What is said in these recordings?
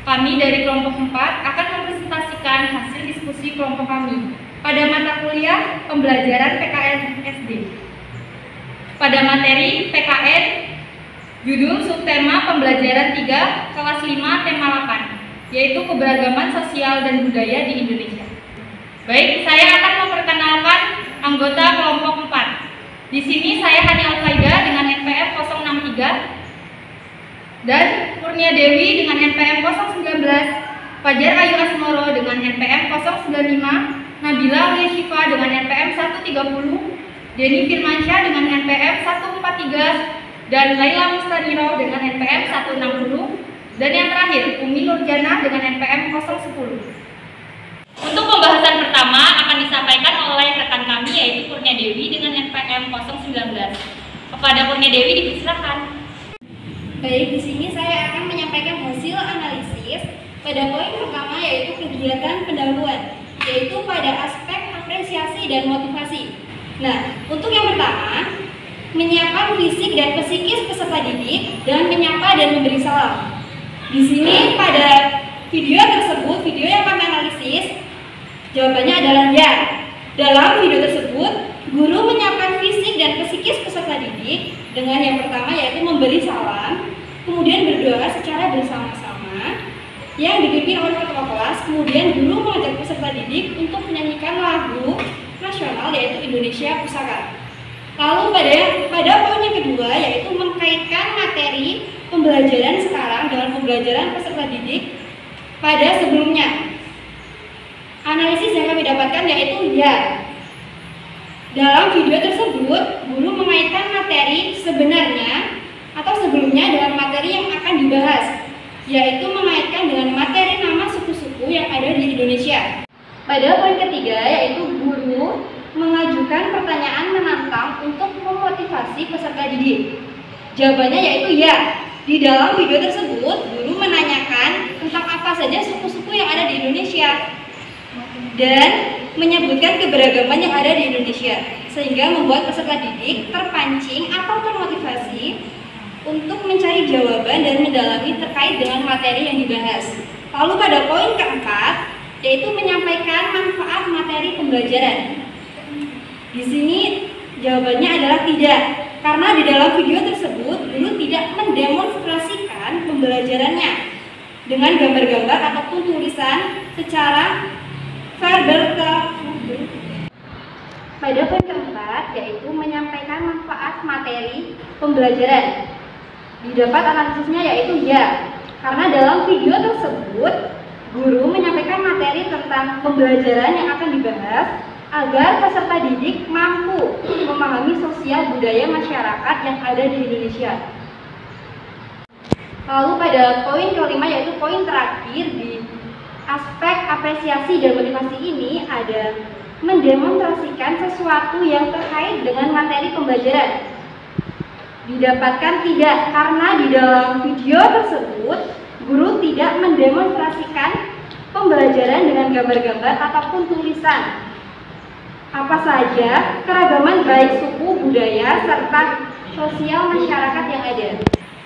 Kami dari kelompok 4 akan mempresentasikan hasil diskusi kelompok kami pada mata kuliah pembelajaran PKN SD. Pada materi PKN, judul subtema pembelajaran 3, kelas 5, tema 8, yaitu keberagaman sosial dan budaya di Indonesia. Baik, saya akan memperkenalkan anggota kelompok 4. Di sini saya Hani Alfaida dengan NPM 063 dan Kurnia Dewi dengan NPM 019, Fajar Ayu Asmoro dengan NPM 095, Nabila Aulia Syifa dengan NPM 130, Denny Firmansyah dengan NPM 143, dan Laila Mustaniro dengan NPM 160, dan yang terakhir Umi Nurjana dengan NPM 010. Untuk pembahasan pertama akan disampaikan oleh rekan kami yaitu Kurnia Dewi dengan NPM 019. Kepada Kurnia Dewi dipersilakan. Baik, di sini saya akan menyampaikan hasil analisis pada poin pertama yaitu kegiatan pendahuluan, yaitu pada aspek apresiasi dan motivasi. Nah, untuk yang pertama, menyiapkan fisik dan psikis peserta didik dan menyapa dan memberi salam. Di sini pada video tersebut, video yang kami analisis, jawabannya adalah ya. Dalam video tersebut, guru menyiapkan fisik dan psikis peserta didik dengan yang pertama yaitu memberi salam, kemudian berdoa secara bersama-sama yang dipimpin oleh ketua kelas, kemudian guru mengajak peserta didik untuk menyanyikan lagu nasional yaitu Indonesia Pusaka. Lalu pada poin yang kedua yaitu mengkaitkan materi pembelajaran sekarang dengan pembelajaran peserta didik pada sebelumnya. Analisis yang kami dapatkan yaitu ya. Dalam video tersebut, guru mengaitkan materi sebenarnya atau sebelumnya dengan materi yang akan dibahas, yaitu mengaitkan dengan materi nama suku-suku yang ada di Indonesia. Pada poin ketiga, yaitu guru mengajukan pertanyaan menantang untuk memotivasi peserta didik. Jawabannya yaitu ya. Di dalam video tersebut, guru menanyakan tentang apa saja suku-suku yang ada di Indonesia dan menyebutkan keberagaman yang ada di Indonesia, sehingga membuat peserta didik terpancing atau termotivasi untuk mencari jawaban dan mendalami terkait dengan materi yang dibahas. Lalu pada poin keempat, yaitu menyampaikan manfaat materi pembelajaran. Di sini jawabannya adalah tidak, karena di dalam video tersebut guru tidak mendemonstrasikan pembelajarannya dengan gambar-gambar ataupun tulisan secara verbal. Pada poin keempat, yaitu menyampaikan manfaat materi pembelajaran. Didapat analisisnya yaitu ya, karena dalam video tersebut guru menyampaikan materi tentang pembelajaran yang akan dibahas agar peserta didik mampu memahami sosial budaya masyarakat yang ada di Indonesia. Lalu pada poin kelima yaitu poin terakhir di aspek apresiasi dan motivasi ini ada mendemonstrasikan sesuatu yang terkait dengan materi pembelajaran. Didapatkan tidak, karena di dalam video tersebut guru tidak mendemonstrasikan pembelajaran dengan gambar-gambar ataupun tulisan apa saja keragaman baik suku, budaya, serta sosial masyarakat yang ada.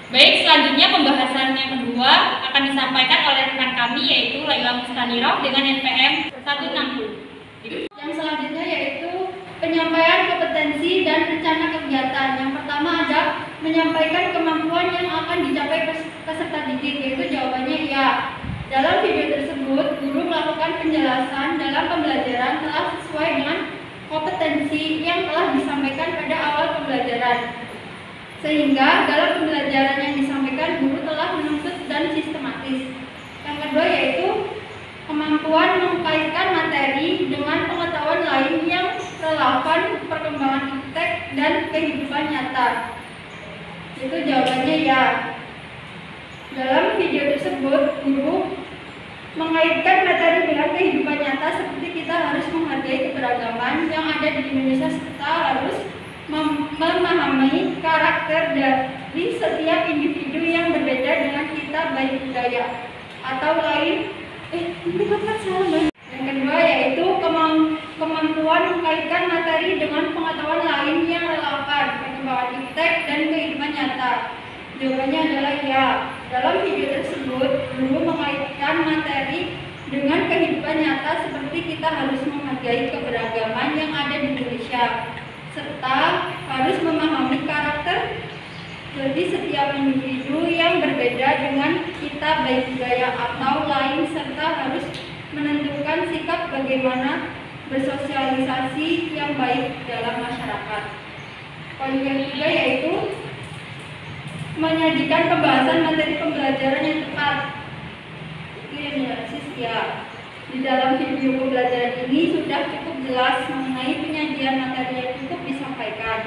Baik, selanjutnya pembahasan yang kedua akan disampaikan oleh rekan kami yaitu Laila Mustaniro dengan NPM 160. Yang selanjutnya yaitu penyampaian kompetensi dan rencana kegiatan. Yang pertama ada menyampaikan kemampuan yang akan dicapai peserta didik, yaitu jawabannya ya. Dalam video tersebut, guru melakukan penjelasan dalam pembelajaran telah sesuai dengan kompetensi yang telah disampaikan pada awal pembelajaran. Sehingga dalam pembelajaran yang disampaikan guru telah menuntut dan sistematis. Yang kedua yaitu kemampuan mengkaitkan materi dengan pengetahuan lain yang relevan perkembangan iptek dan kehidupan nyata. Itu jawabannya ya. Dalam video tersebut guru mengaitkan materi dengan kehidupan nyata seperti kita harus menghargai keberagaman yang ada di Indonesia serta harus memahami karakter dari setiap individu yang berbeda dengan kita baik budaya atau lain. Yang kedua yaitu kemampuan mengkaitkan materi dengan pengetahuan lain yang relevan perkembangan iptek dan kehidupan nyata. Jawabannya adalah ya. Dalam video tersebut guru mengaitkan materi dengan kehidupan nyata seperti kita harus menghargai keberagaman yang ada di Indonesia, serta harus memahami karakter dari setiap individu yang berbeda dengan kita baik gaya atau lain, serta harus menentukan sikap bagaimana bersosialisasi yang baik dalam masyarakat. Poin yang ketiga yaitu menyajikan pembahasan materi pembelajaran yang tepat. Analisis ya. Di dalam video pembelajaran ini sudah cukup jelas mengenai penyajian materi yang cukup disampaikan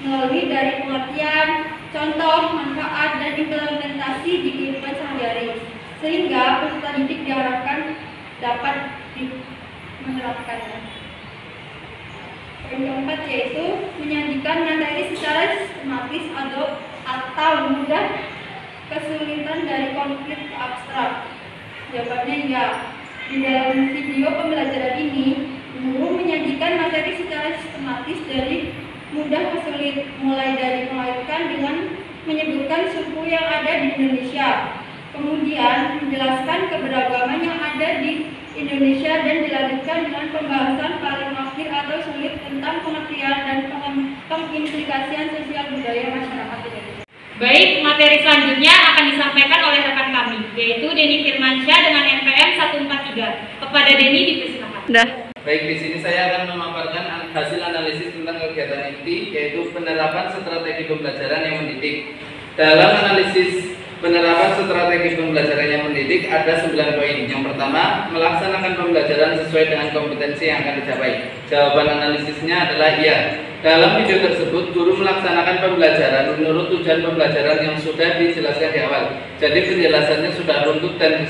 melalui dari pengertian, contoh, manfaat, dan implementasi di kehidupan sehari-hari, sehingga peserta didik diharapkan dapat menerapkannya. Poin keempat yaitu menyajikan materi secara sistematis atau mudah, kesulitan dari konflik abstrak. Jawabannya ya. Di dalam video pembelajaran ini, guru menyajikan materi secara sistematis dari mudah ke sulit, mulai dari mengaitkan dengan menyebutkan suku yang ada di Indonesia, kemudian menjelaskan keberagaman yang ada di Indonesia, dan dilanjutkan dengan pembahasan paling akhir atau sulit tentang pengertian dan pengimplikasian sosial budaya masyarakat Indonesia. Baik, materi selanjutnya akan disampaikan oleh rekan kami, yaitu Denny Firmansyah dengan NPM 143. Kepada Denny dipersilakan. Baik, di sini saya akan memaparkan hasil analisis tentang kegiatan inti, yaitu penerapan strategi pembelajaran yang mendidik. Dalam analisis penerapan strategi pembelajaran yang mendidik ada 9 poin. Yang pertama, melaksanakan pembelajaran sesuai dengan kompetensi yang akan dicapai. Jawaban analisisnya adalah iya. Dalam video tersebut, guru melaksanakan pembelajaran menurut tujuan pembelajaran yang sudah dijelaskan di awal. Jadi penjelasannya sudah runtut dan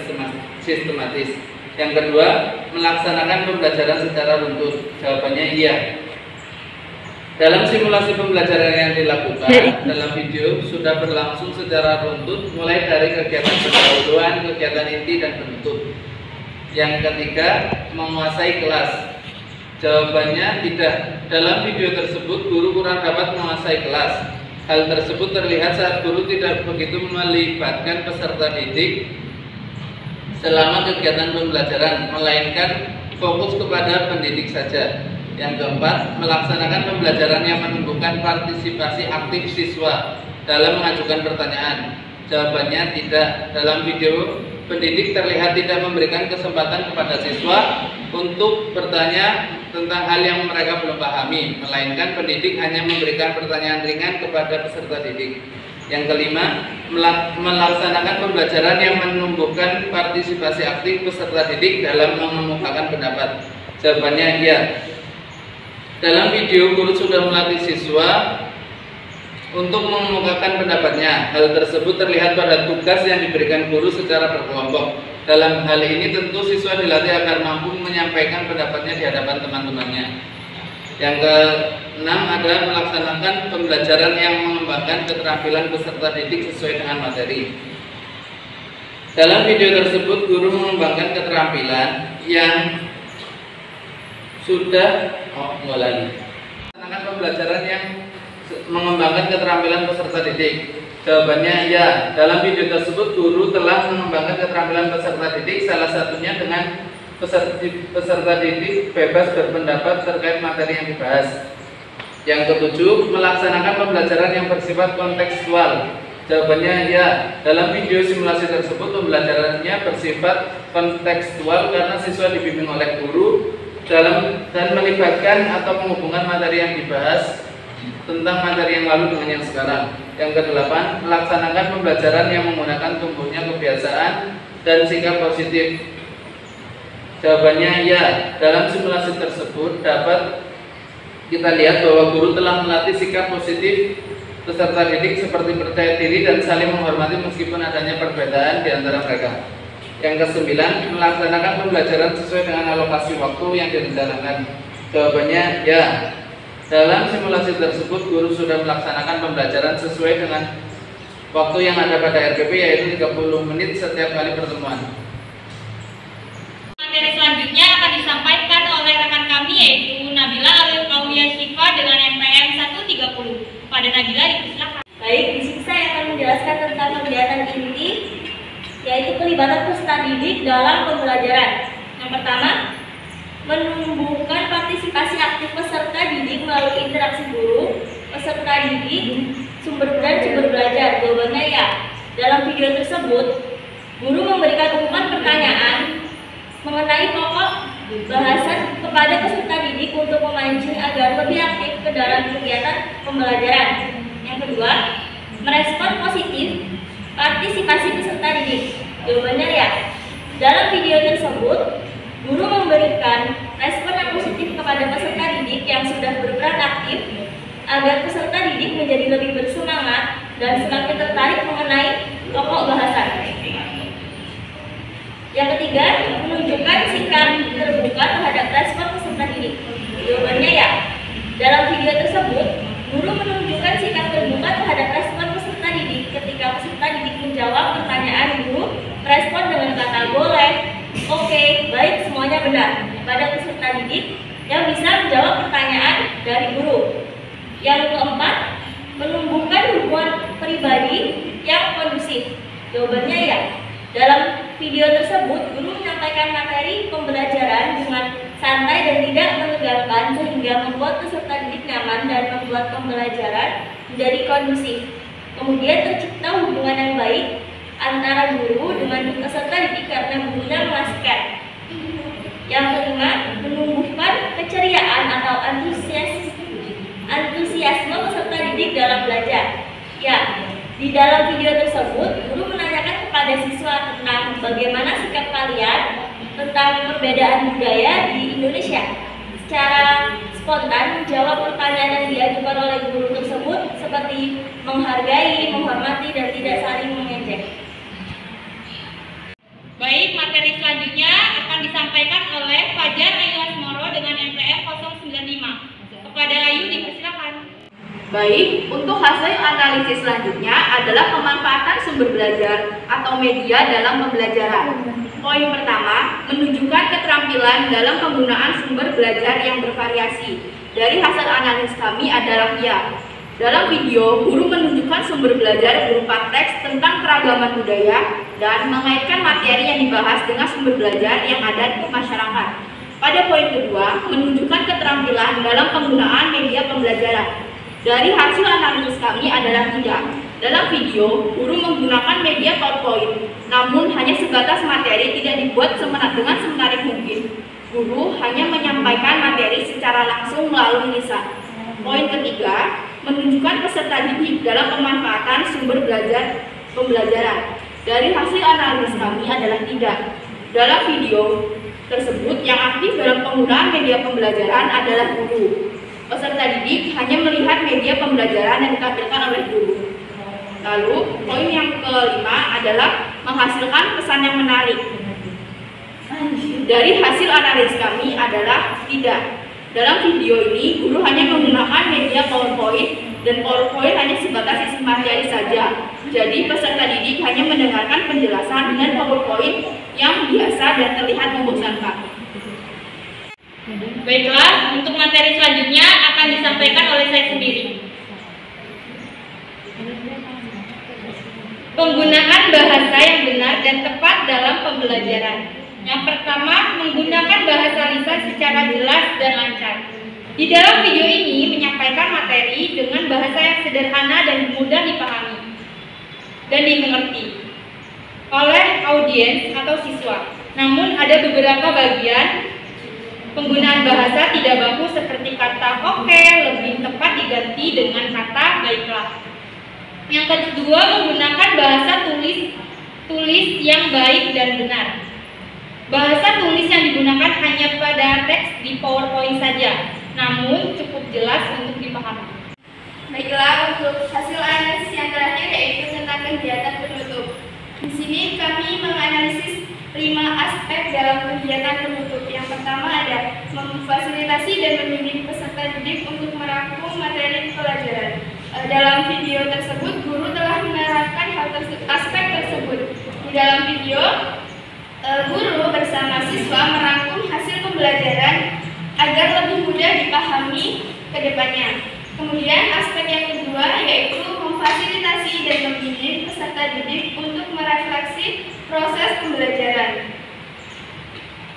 sistematis. Yang kedua, melaksanakan pembelajaran secara runtut. Jawabannya iya. Dalam simulasi pembelajaran yang dilakukan dalam video sudah berlangsung secara runtut, mulai dari kegiatan pendahuluan, kegiatan inti, dan penutup. Yang ketiga, menguasai kelas. Jawabannya tidak. Dalam video tersebut, guru kurang dapat menguasai kelas. Hal tersebut terlihat saat guru tidak begitu melibatkan peserta didik selama kegiatan pembelajaran, melainkan fokus kepada pendidik saja. Yang keempat, melaksanakan pembelajaran yang menumbuhkan partisipasi aktif siswa dalam mengajukan pertanyaan. Jawabannya tidak. Dalam video, pendidik terlihat tidak memberikan kesempatan kepada siswa untuk bertanya tentang hal yang mereka belum pahami, melainkan pendidik hanya memberikan pertanyaan ringan kepada peserta didik. Yang kelima, melaksanakan pembelajaran yang menumbuhkan partisipasi aktif peserta didik dalam mengemukakan pendapat. Jawabannya iya. Dalam video, guru sudah melatih siswa untuk mengemukakan pendapatnya. Hal tersebut terlihat pada tugas yang diberikan guru secara berkelompok. Dalam hal ini tentu siswa dilatih agar mampu menyampaikan pendapatnya di hadapan teman-temannya. Yang keenam adalah melaksanakan pembelajaran yang mengembangkan keterampilan peserta didik sesuai dengan materi. Dalam video tersebut, guru mengembangkan keterampilan yang sudah melaksanakan pembelajaran yang mengembangkan keterampilan peserta didik. Jawabannya iya. Dalam video tersebut, guru telah mengembangkan keterampilan peserta didik, salah satunya dengan peserta didik bebas berpendapat terkait materi yang dibahas. Yang ketujuh, melaksanakan pembelajaran yang bersifat kontekstual. Jawabannya iya. Dalam video simulasi tersebut, pembelajarannya bersifat kontekstual karena siswa dibimbing oleh guru dan melibatkan atau menghubungkan materi yang dibahas tentang materi yang lalu dengan yang sekarang. Yang kedelapan, melaksanakan pembelajaran yang menggunakan tumbuhnya kebiasaan dan sikap positif. Jawabannya iya. Dalam simulasi tersebut dapat kita lihat bahwa guru telah melatih sikap positif peserta didik seperti percaya diri dan saling menghormati meskipun adanya perbedaan di antara mereka. Yang kesembilan, melaksanakan pembelajaran sesuai dengan alokasi waktu yang direncanakan. Jawabannya ya. Dalam simulasi tersebut, guru sudah melaksanakan pembelajaran sesuai dengan waktu yang ada pada RPP, yaitu 30 menit setiap kali pertemuan. Materi selanjutnya akan disampaikan oleh rekan kami, yaitu Nabila Alif Kaulia Syifa dengan NPM 130. Pada Nabila dipersilakan. Baik, di sini saya akan menjelaskan tentang kegiatan inti, yaitu keterlibatan peserta didik dalam pembelajaran. Yang pertama, menumbuhkan partisipasi aktif peserta didik melalui interaksi guru, peserta didik, sumber dan sumber belajar. Jawabannya ya. Dalam video tersebut, guru memberikan umpan pertanyaan mengenai pokok bahasan kepada peserta didik untuk memancing agar lebih aktif ke dalam kegiatan pembelajaran. Yang kedua, merespon positif partisipasi peserta didik. Jawabannya ya. Dalam video tersebut, guru memberikan respon yang positif kepada peserta didik yang sudah berperan aktif agar peserta didik menjadi lebih bersemangat dan semakin tertarik mengenai pokok bahasan. Yang ketiga, menunjukkan sikap terbuka terhadap respon peserta didik. Jawabannya ya. Dalam video tersebut, guru menunjukkan sikap terbuka terhadap respon peserta didik ketika peserta didik menjawab pertanyaan guru, merespon dengan kata boleh, oke, baik, semuanya benar pada peserta didik yang bisa menjawab pertanyaan dari guru. Yang keempat, menumbuhkan hubungan pribadi yang kondusif. Jawabannya ya. Dalam video tersebut, guru menyampaikan materi pembelajaran dengan santai dan tidak menegangkan sehingga membuat peserta didik nyaman dan membuat pembelajaran menjadi kondusif. Kemudian tercipta hubungan yang baik antara guru dengan peserta didik karena gurunya mengasihkan. Yang kelima, menumbuhkan keceriaan atau antusiasme peserta didik dalam belajar. Ya, di dalam video tersebut, guru menanyakan kepada siswa tentang bagaimana sikap kalian tentang perbedaan budaya di Indonesia. Secara spontan, menjawab pertanyaan yang diajukan oleh guru tersebut seperti menghargai, menghormati, dan tidak saling mengejek. Baik, materi selanjutnya akan disampaikan oleh Fajar Ayu Asmoro dengan NPM 095. Kepada Ayu dipersilakan. Baik, untuk hasil analisis selanjutnya adalah pemanfaatan sumber belajar atau media dalam pembelajaran. Poin pertama, menunjukkan keterampilan dalam penggunaan sumber belajar yang bervariasi. Dari hasil analisis kami adalah ya. Dalam video, guru menunjukkan sumber belajar berupa teks tentang keragaman budaya dan mengaitkan materi yang dibahas dengan sumber belajar yang ada di masyarakat. Pada poin kedua, menunjukkan keterampilan dalam penggunaan media pembelajaran. Dari hasil analisis kami adalah tidak. Dalam video, guru menggunakan media PowerPoint, namun hanya sebatas materi tidak dibuat dengan semenarik mungkin. Guru hanya menyampaikan materi secara langsung melalui lisan. Poin ketiga, menunjukkan peserta didik dalam pemanfaatan sumber pembelajaran. Dari hasil analisis kami adalah tidak. Dalam video tersebut, yang aktif dalam penggunaan media pembelajaran adalah guru. Peserta didik hanya melihat media pembelajaran yang ditampilkan oleh guru. Lalu, poin yang kelima adalah menghasilkan pesan yang menarik. Dari hasil analisis kami adalah tidak. Dalam video ini, guru hanya menggunakan media PowerPoint dan PowerPoint hanya sebatas isi materi saja. Jadi, peserta didik hanya mendengarkan penjelasan dengan PowerPoint yang biasa dan terlihat membosankan. Baiklah, untuk materi selanjutnya akan disampaikan oleh saya sendiri. Penggunaan bahasa yang benar dan tepat dalam pembelajaran. Yang pertama, menggunakan bahasa lisan secara jelas dan lancar. Di dalam video ini menyampaikan materi dengan bahasa yang sederhana dan mudah dipahami dan dimengerti oleh audiens atau siswa. Namun ada beberapa bagian penggunaan bahasa tidak baku seperti kata oke, lebih tepat diganti dengan kata baiklah. Yang kedua, menggunakan bahasa tulis yang baik dan benar. Bahasa tulis yang digunakan hanya pada teks di PowerPoint saja, namun cukup jelas untuk dipahami. Baiklah, untuk hasil analisis yang terakhir yaitu tentang kegiatan penutup. Di sini kami menganalisis 5 aspek dalam kegiatan penutup. Yang pertama ada memfasilitasi dan membimbing peserta didik untuk merangkum materi pelajaran. Dalam video tersebut, guru telah menerapkan aspek tersebut. Di dalam video, guru bersama siswa merangkum hasil pembelajaran agar lebih mudah dipahami ke depannya. Kemudian aspek yang kedua yaitu memfasilitasi dan membimbing peserta didik untuk merefleksi proses pembelajaran.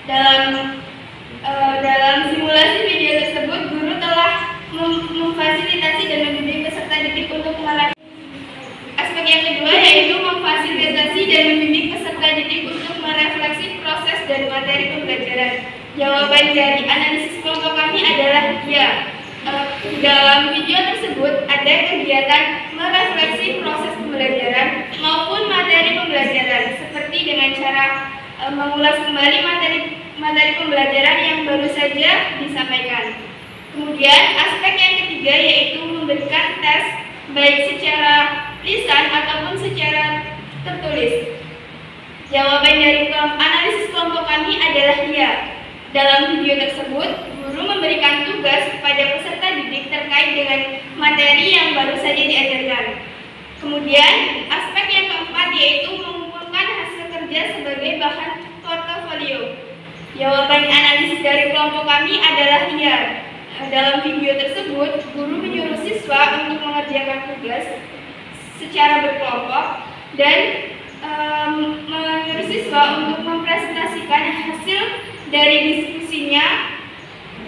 Dalam simulasi video tersebut, guru telah memfasilitasi dan membimbing peserta didik untuk melakukan aspek yang kedua, yaitu memfasilitasi dan membimbing peserta didik untuk merefleksi proses dan materi pembelajaran. Jawaban dari analisis kelompok kami adalah ya. Dalam video tersebut ada kegiatan merefleksi proses pembelajaran maupun materi pembelajaran, seperti dengan cara mengulas kembali materi pembelajaran yang baru saja disampaikan. Kemudian aspek yang ketiga yaitu memberikan tes baik secara lisan ataupun secara tertulis. Jawaban dari analisis kelompok kami adalah ya. Dalam video tersebut, guru memberikan tugas kepada peserta didik terkait dengan materi yang baru saja diajarkan. Kemudian, aspek yang keempat yaitu mengumpulkan hasil kerja sebagai bahan portofolio. Jawaban analisis dari kelompok kami adalah ya. Dalam video tersebut, guru menyuruh siswa untuk mengerjakan tugas secara berkelompok dan menyuruh siswa untuk mempresentasikan hasil dari diskusinya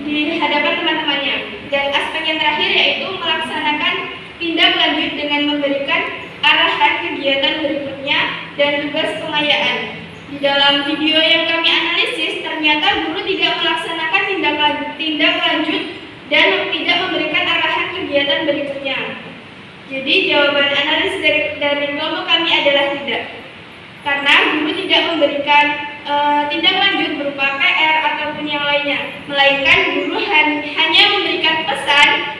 di hadapan teman-temannya. Dan aspek yang terakhir yaitu melaksanakan tindak lanjut dengan memberikan arahan kegiatan berikutnya dan tugas pengayaan. Di dalam video yang kami analisis, ternyata guru tidak melaksanakan tindak lanjut dan tidak memberikan arahan kegiatan berikutnya. Jadi jawaban analisis dari kelompok kami adalah tidak. Karena guru tidak memberikan tindak lanjut berupa PR ataupun yang lainnya, melainkan guru hanya memberikan pesan